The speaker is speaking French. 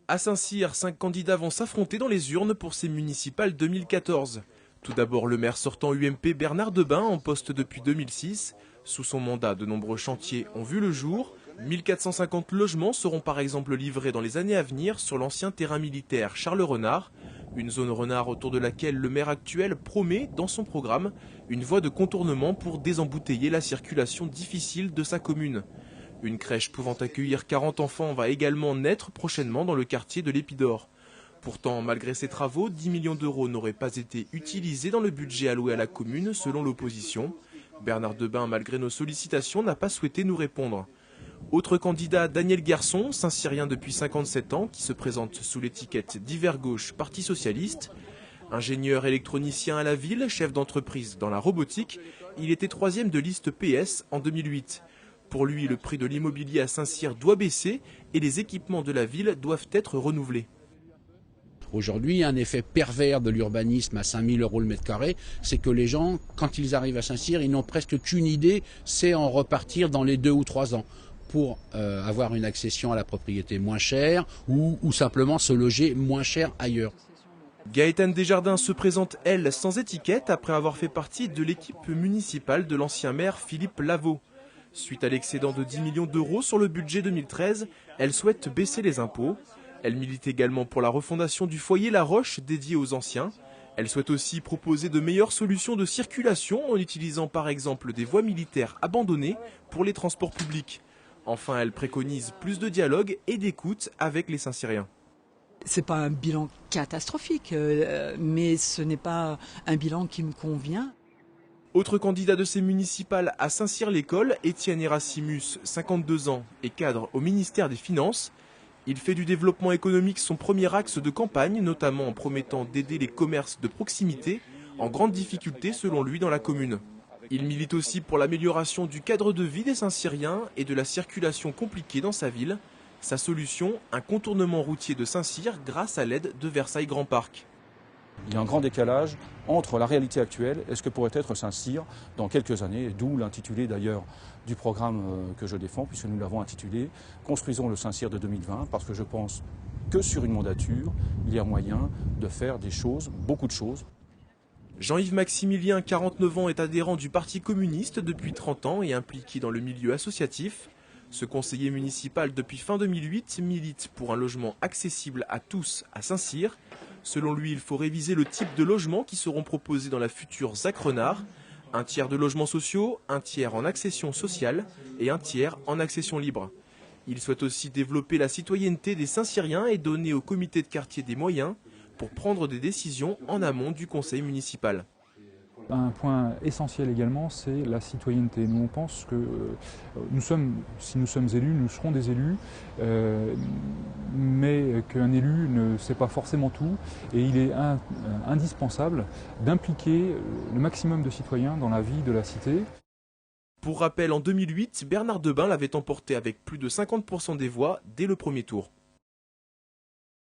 À Saint-Cyr, 5 candidats vont s'affronter dans les urnes pour ces municipales 2014. Tout d'abord, le maire sortant UMP Bernard Debain, en poste depuis 2006. Sous son mandat, de nombreux chantiers ont vu le jour. 1450 logements seront par exemple livrés dans les années à venir sur l'ancien terrain militaire Charles Renard. Une zone renard autour de laquelle le maire actuel promet, dans son programme, une voie de contournement pour désembouteiller la circulation difficile de sa commune. Une crèche pouvant accueillir 40 enfants va également naître prochainement dans le quartier de l'Épidore. Pourtant, malgré ces travaux, 10 millions d'euros n'auraient pas été utilisés dans le budget alloué à la commune, selon l'opposition. Bernard Debain, malgré nos sollicitations, n'a pas souhaité nous répondre. Autre candidat, Daniel Garçon, Saint-Cyrien depuis 57 ans, qui se présente sous l'étiquette d'Hiver Gauche, Parti Socialiste. Ingénieur électronicien à la ville, chef d'entreprise dans la robotique, il était 3e de liste PS en 2008. Pour lui, le prix de l'immobilier à Saint-Cyr doit baisser et les équipements de la ville doivent être renouvelés. Aujourd'hui, un effet pervers de l'urbanisme à 5 000 € le mètre carré, c'est que les gens, quand ils arrivent à Saint-Cyr, ils n'ont presque qu'une idée, c'est en repartir dans les 2 ou 3 ans pour avoir une accession à la propriété moins chère ou simplement se loger moins cher ailleurs. Gaëtane Desjardins se présente, elle, sans étiquette, après avoir fait partie de l'équipe municipale de l'ancien maire Philippe Lavaux. Suite à l'excédent de 10 millions d'euros sur le budget 2013, elle souhaite baisser les impôts. Elle milite également pour la refondation du foyer La Roche dédié aux anciens. Elle souhaite aussi proposer de meilleures solutions de circulation en utilisant par exemple des voies militaires abandonnées pour les transports publics. Enfin, elle préconise plus de dialogue et d'écoute avec les Saint-Cyriens. C'est pas un bilan catastrophique, mais ce n'est pas un bilan qui me convient. Autre candidat de ces municipales à Saint-Cyr-l'École, Étienne Erasimus, 52 ans, et cadre au ministère des Finances. Il fait du développement économique son premier axe de campagne, notamment en promettant d'aider les commerces de proximité, en grande difficulté selon lui dans la commune. Il milite aussi pour l'amélioration du cadre de vie des Saint-Cyriens et de la circulation compliquée dans sa ville. Sa solution, un contournement routier de Saint-Cyr grâce à l'aide de Versailles Grand Parc. Il y a un grand décalage entre la réalité actuelle et ce que pourrait être Saint-Cyr dans quelques années, d'où l'intitulé d'ailleurs du programme que je défends, puisque nous l'avons intitulé « Construisons le Saint-Cyr de 2020 », parce que je pense que sur une mandature, il y a moyen de faire des choses, beaucoup de choses. Jean-Yves Maximilien, 49 ans, est adhérent du Parti communiste depuis 30 ans et impliqué dans le milieu associatif. Ce conseiller municipal depuis fin 2008 milite pour un logement accessible à tous à Saint-Cyr. Selon lui, il faut réviser le type de logements qui seront proposés dans la future ZAC Renard. Un tiers de logements sociaux, un tiers en accession sociale et un tiers en accession libre. Il souhaite aussi développer la citoyenneté des Saint-Cyriens et donner au comité de quartier des moyens pour prendre des décisions en amont du conseil municipal. Un point essentiel également, c'est la citoyenneté. Nous, on pense que si nous sommes élus, nous serons des élus, mais qu'un élu ne sait pas forcément tout. Et il est indispensable d'impliquer le maximum de citoyens dans la vie de la cité. Pour rappel, en 2008, Bernard Debain l'avait emporté avec plus de 50% des voix dès le premier tour.